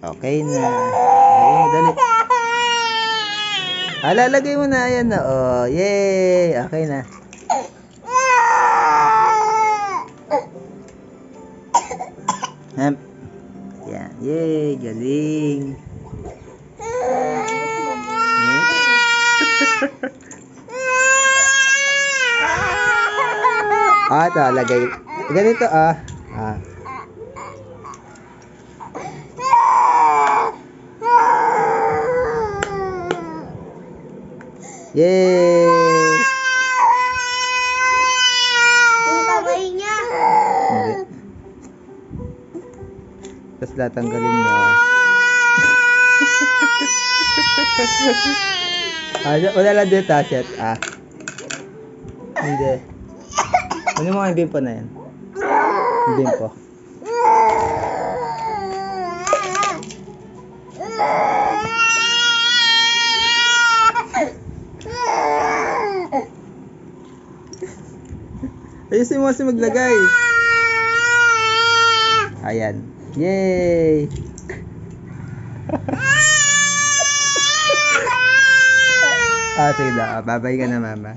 Okay na. Lagay mo, dali. Lalagay mo na. Ayan na. Oh, yay. Okay na. Ham. Yan. Yay. Galing. Ito, lagay. Ganito, Yay! Yung kamay niya. Hindi. Tapos latanggalin niyo. Wala lang dito, set. Hindi. Ano mo yung bimpo na yan? Yung bimpo. Ayusin mo kasi maglagay. Ayan. Yay! Sige na. Babay ka na, mama.